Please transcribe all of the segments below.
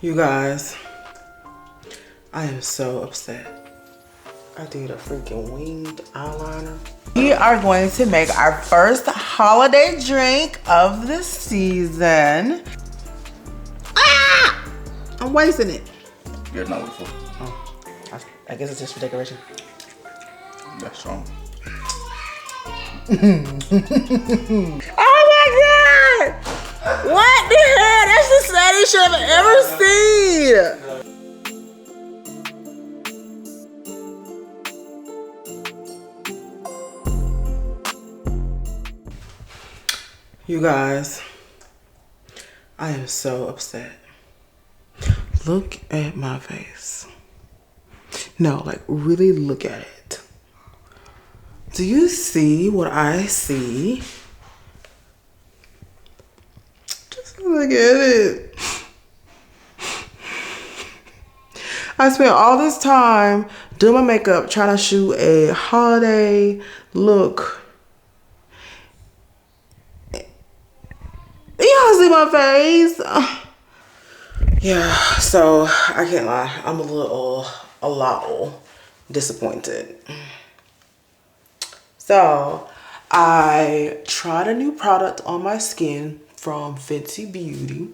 You guys, I am so upset. I did a freaking winged eyeliner. We are going to make our first holiday drink of the season. Ah! I'm wasting it. You're not full. Oh, I guess it's just for decoration. That's strong. Oh my God! What the hell? That's the saddest shit I've ever seen. You guys, I am so upset. Look at my face. No, like really look at it. Do you see what I see? Just look at it. I spent all this time doing my makeup, trying to shoot a holiday look. Y'all see my face? Yeah, so I can't lie. I'm a lot disappointed. So I tried a new product on my skin from Fenty Beauty,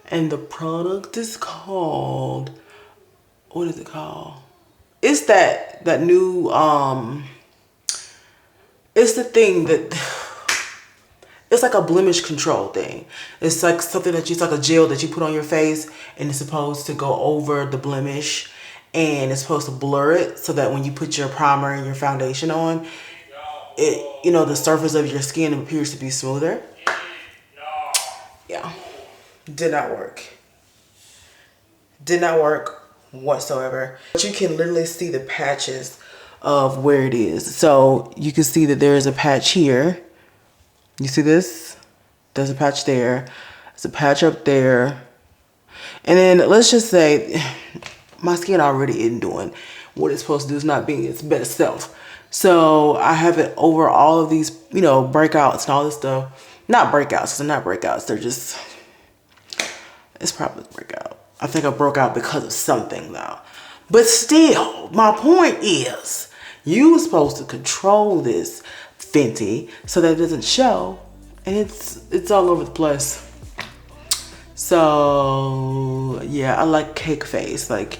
and the product is called, what is it called? It's that new it's the thing that it's like a blemish control thing. It's like something that it's like a gel that you put on your face, and it's supposed to go over the blemish, and it's supposed to blur it so that when you put your primer and your foundation on, it, you know, the surface of your skin appears to be smoother. Yeah, did not work. Did not work whatsoever. But you can literally see the patches of where it is. So you can see that there is a patch here. You see this? There's a patch there. There's a patch up there. And then let's just say my skin already isn't doing what it's supposed to do. It's not being its best self. So I have it over all of these, you know, breakouts and all this stuff. Not breakouts, because they're not breakouts. They're just, it's probably a breakout. I think I broke out because of something though. But still, my point is, you were supposed to control this Fenty so that it doesn't show, and it's all over the place. So yeah, I like cake face. Like,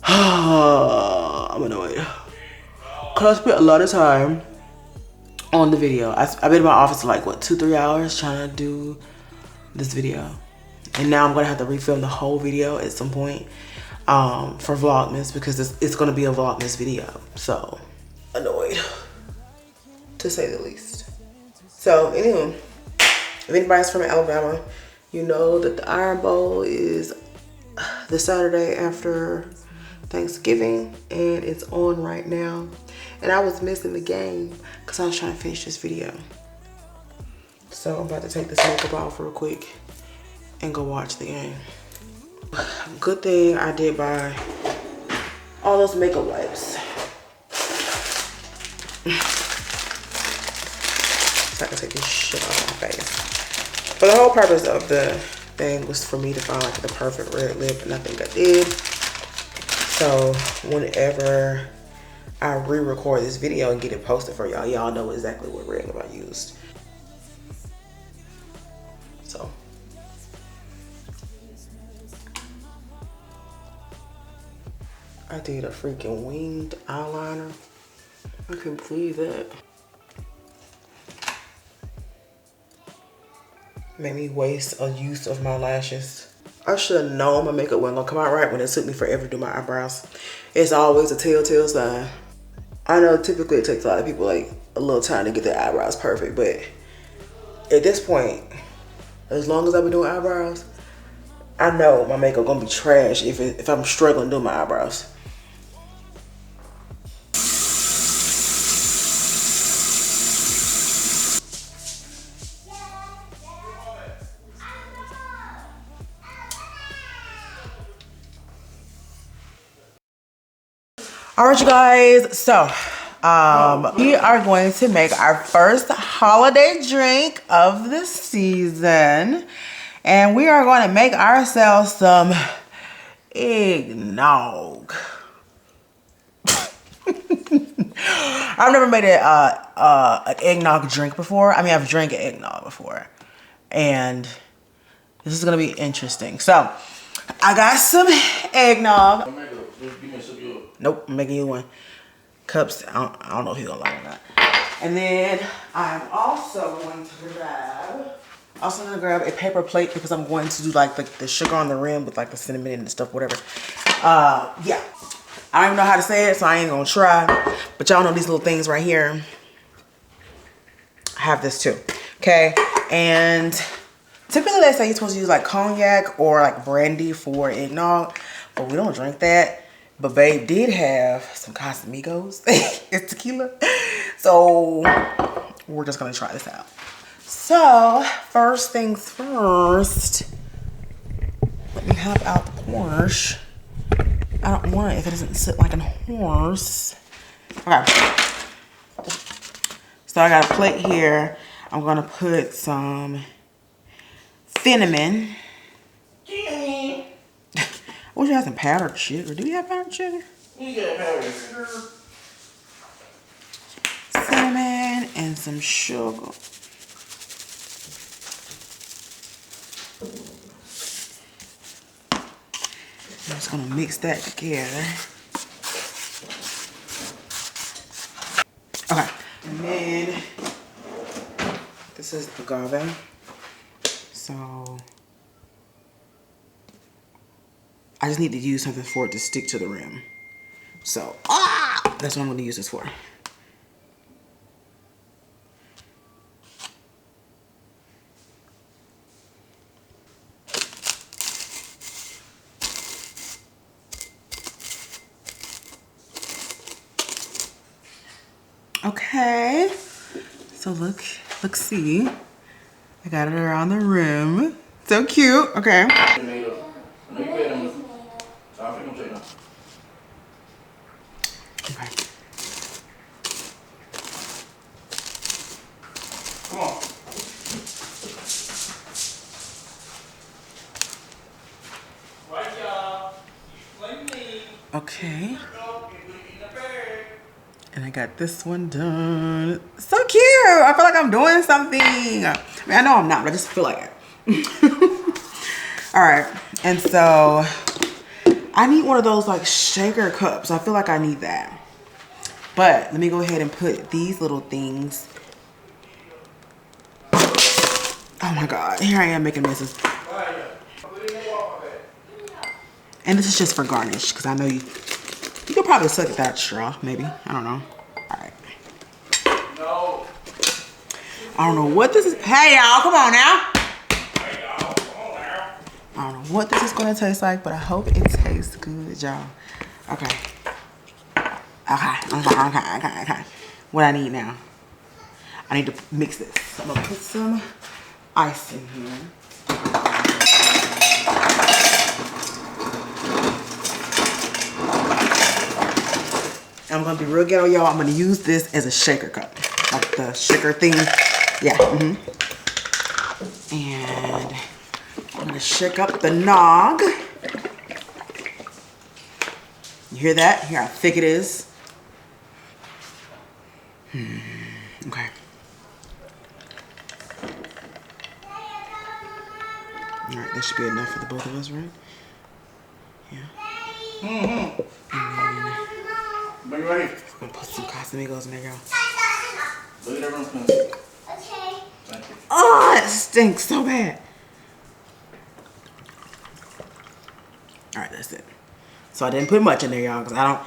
I'm annoyed. Cause I spent a lot of time on the video. I've been in my office for like what, 2-3 hours trying to do this video, and now I'm gonna have to refilm the whole video at some point for Vlogmas, because it's gonna be a Vlogmas video. So annoyed, to say the least. So anyway, if anybody's from Alabama, you know that the Iron Bowl is the Saturday after Thanksgiving, and it's on right now. And I was missing the game because I was trying to finish this video. So I'm about to take this makeup off real quick and go watch the game. Good thing I did buy all those makeup wipes. So I can take this shit off my face. But the whole purpose of the thing was for me to find like the perfect red lip, and I think I did. So whenever I re-record this video and get it posted for y'all, y'all know exactly what red lip I used. So I did a freaking winged eyeliner. I couldn't believe that. Made me waste a use of my lashes. I should have known my makeup wasn't gonna come out right when it took me forever to do my eyebrows. It's always a telltale sign. I know typically it takes a lot of people like a little time to get their eyebrows perfect, but at this point, as long as I've been doing eyebrows, I know my makeup gonna be trash if I'm struggling doing my eyebrows. All right, you guys, so we are going to make our first holiday drink of the season, And we are going to make ourselves some eggnog. I've never made an eggnog drink before. I mean, I've drank eggnog before. And this is going to be interesting. So, I got some eggnog. Nope, I'm making you one. Cups, I don't know if he's going to like it or not. And then I'm also going to grab a paper plate because I'm going to do like the sugar on the rim with like the cinnamon and stuff, whatever. Yeah. I don't even know how to say it, so I ain't gonna try. But y'all know these little things right here. I have this too. Okay. And typically they say you're supposed to use like cognac or like brandy for eggnog, but we don't drink that. But babe did have some Casamigos. It's tequila. So we're just gonna try this out. So first things first, let me hop out the Porsche. I don't want it if it doesn't sit like a horse. Okay. So I got a plate here. I'm gonna put some cinnamon. I wish I had some powdered sugar. Do we have powdered sugar? You got powdered sugar. Cinnamon and some sugar. I'm just gonna mix that together. Okay, and then this is agave. So I just need to use something for it to stick to the rim. So that's what I'm gonna use this for. Okay, so look, see. I got it around the rim. So cute. Okay. Okay. Come on. Right, y'all. Okay. And I got this one done. So cute. I feel like I'm doing something. I mean, I know I'm not, but I just feel like it. All right. And so I need one of those like shaker cups. I feel like I need that. But let me go ahead and put these little things. Oh my God. Here I am making messes. And this is just for garnish because I know you could probably suck at that straw, maybe. I don't know. All right. No. I don't know what this is. Hey, y'all, come on now. Hey, y'all, come on now. I don't know what this is going to taste like, but I hope it tastes good, y'all. Okay. Okay. What I need now. I need to mix this. I'm going to put some ice in here. I'm gonna be real ghetto, y'all. I'm gonna use this as a shaker cup, like the shaker thing. Yeah. And I'm gonna shake up the nog. You hear that? Hear how thick it is? Okay. All right, that should be enough for the both of us, right? Yeah. Bring it right here. I'm gonna put some Casamigos in there, y'all. Look at that room. Okay. Thank you. Oh, it stinks so bad. All right, that's it. So I didn't put much in there, y'all, because I don't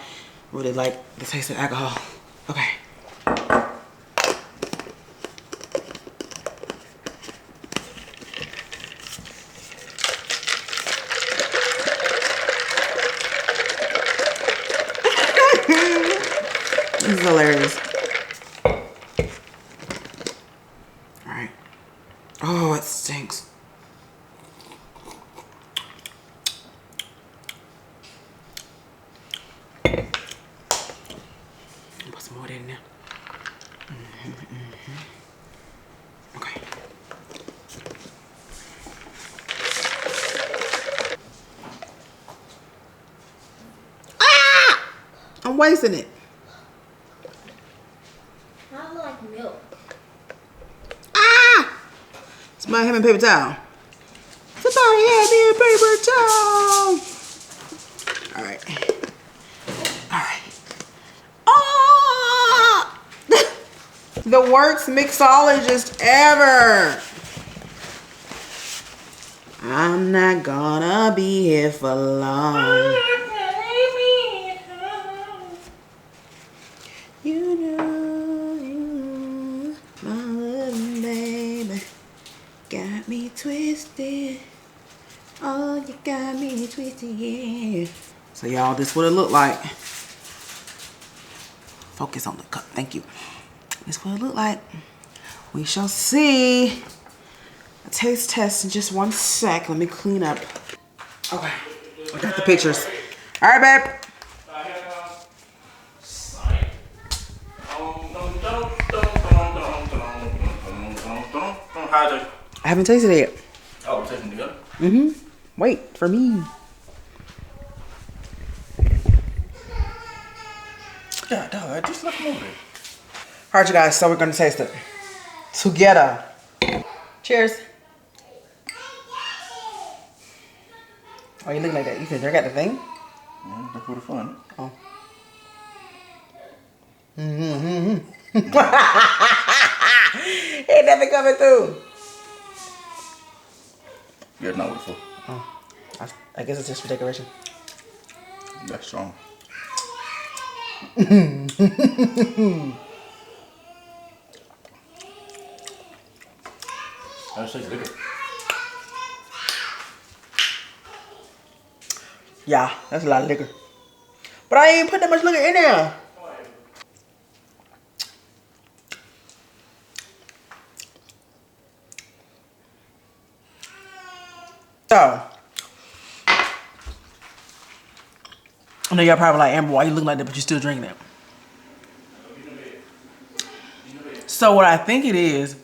really like the taste of alcohol. Okay. This is hilarious. All right. Oh, it stinks. Put some more in there. Okay. I'm wasting it. I like milk. Ah! Somebody hand me a paper towel. Somebody hand me a paper towel. All right. All right. Ah! The worst mixologist ever. I'm not gonna be here for long. You know, my little baby got me twisted. Oh, you got me twisted, yeah. So y'all, this what it look like. Focus on the cup, thank you. This what it look like. We shall see. A taste test in just 1 sec. Let me clean up. Okay, I got the pictures. All right, babe. I haven't tasted it yet. Oh, we're tasting together? Mm-hmm. Wait for me. Yeah, dog, just look over it. All right, you guys, so we're gonna taste it together. Cheers. Oh, you look like that. You can drink at the thing? Yeah, that's for the fun. Oh. Ain't nothing coming through. Yeah, not what it's for. Oh, I guess it's just for decoration. That's strong. That's like liquor. Yeah, that's a lot of liquor. But I ain't even put that much liquor in there. So, I know y'all probably like, Amber, why you look like that but you still drinking it? So what I think it is,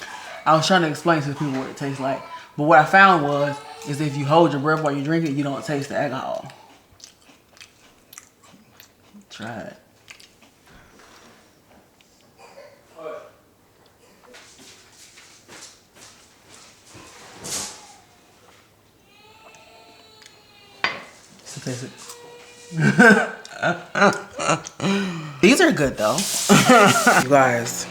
I was trying to explain to people what it tastes like. But what I found is if you hold your breath while you drink it, you don't taste the alcohol. Try it. Still taste it. These are good though. You guys.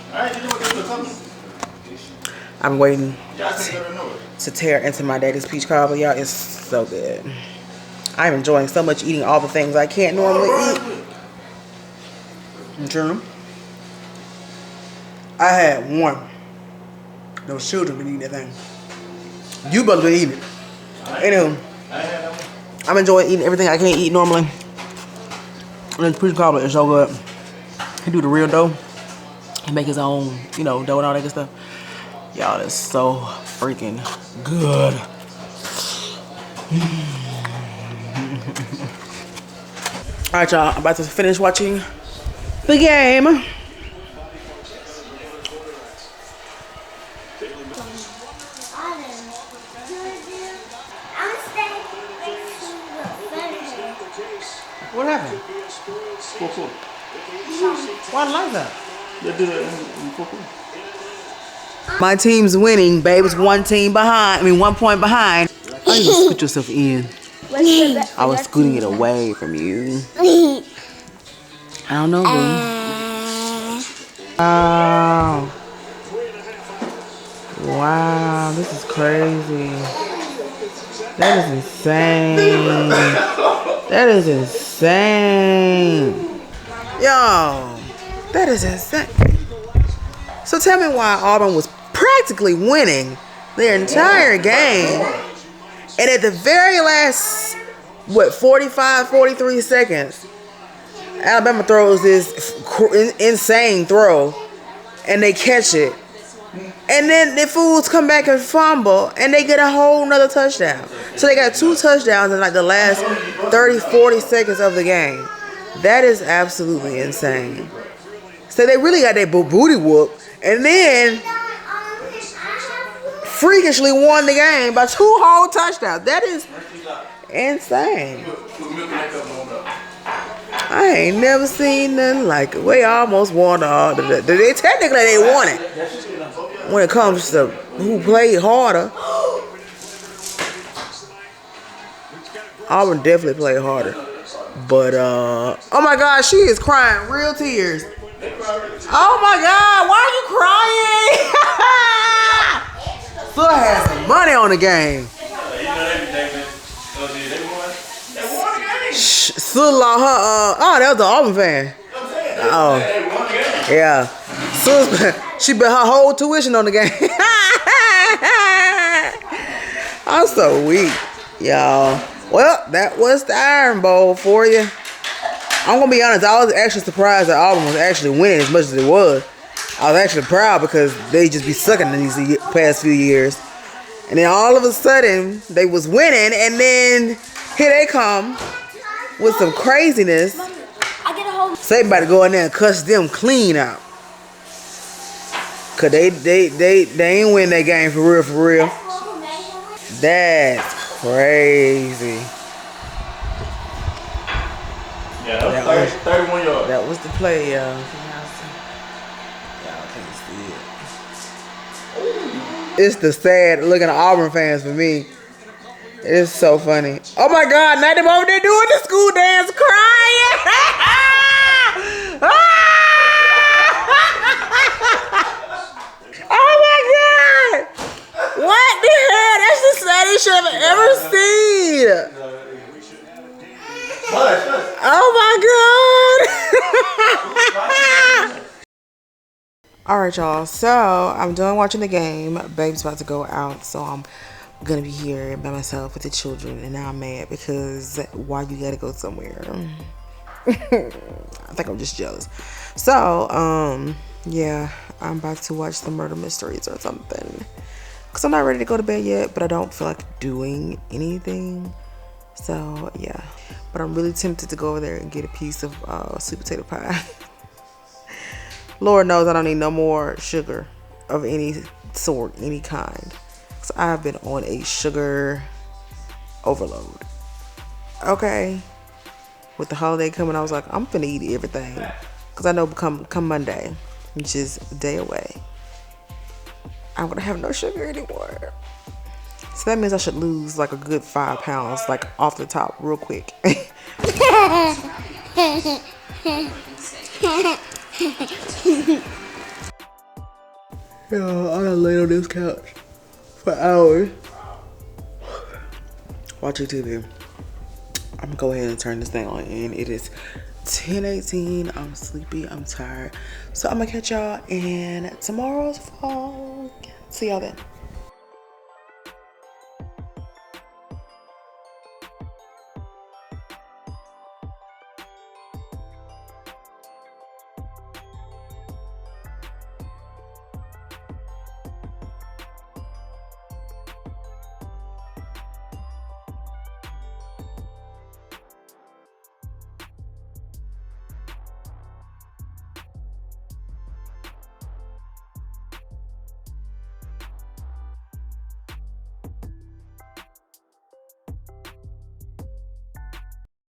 I'm waiting to tear into my daddy's peach cobbler, y'all. It's so good. I'm enjoying so much eating all the things I can't normally eat. True. I had one. Those children been eating that thing. You both been eating it. Anywho, I'm enjoying eating everything I can't eat normally. And this peach cobbler is so good. He do the real dough. He make his own, you know, dough and all that good stuff. Y'all, it's so freaking good. All right, y'all. I'm about to finish watching the game. What happened? 4-4. Why like that? They do that in 4-4. My team's winning, babe. It's 1 team behind. I mean, 1 point behind. Oh, you just scoot yourself in. I was scooting it away from you. I don't know, boo. Wow. Wow, this is crazy. That is insane. That is insane. Yo, that is insane. So tell me why Auburn was practically winning their entire game. And at the very last, 43 seconds, Alabama throws this insane throw, and they catch it. And then the fools come back and fumble, and they get a whole nother touchdown. So they got 2 touchdowns in like the last 30, 40 seconds of the game. That is absolutely insane. So they really got that booty whoop, and then freakishly won the game by 2 whole touchdowns. That is insane. I ain't never seen nothing like it. We almost won they technically they won it. When it comes to who played harder, Auburn definitely played harder. But oh my God, she is crying real tears. Oh my God, why are you crying? Phil has some money on the game. Phil lost her. Oh, that was an Auburn fan. Oh, yeah. She bet her whole tuition on the game. I'm so weak, y'all. Well, that was the Iron Bowl for you. I'm gonna be honest, I was actually surprised that Auburn was actually winning as much as it was. I was actually proud because they just be sucking in these past few years. And then all of a sudden, they was winning, and then here they come with some craziness. So everybody go in there and cuss them clean out. Cause they ain't win that game for real. That's crazy. Yeah, that was 31 yards. That was the play, y'all. Y'all can't see it. It's the sad looking Auburn fans for me. It's so funny. Oh my God, now them over there doing the school dance crying. Oh my God. What the hell? That's the saddest shit I've ever seen. Oh my God. All right, y'all. So I'm done watching the game. Baby's about to go out, so I'm gonna be here by myself with the children, and now I'm mad because why you gotta go somewhere? I think I'm just jealous. So yeah, I'm about to watch the murder mysteries or something because I'm not ready to go to bed yet, but I don't feel like doing anything. So yeah, but I'm really tempted to go over there and get a piece of sweet potato pie. Lord knows I don't need no more sugar of any sort, any kind. So I've been on a sugar overload. Okay. With the holiday coming, I was like, I'm finna eat everything. Because I know come Monday, which is a day away, I'm gonna have no sugar anymore. So that means I should lose like a good 5 pounds, like off the top real quick. Yo, I gotta lay on this couch for hours watching TV. I'm gonna go ahead and turn this thing on, and it is 10:18. I'm sleepy, I'm tired. So I'm gonna catch y'all in tomorrow's vlog. See y'all then.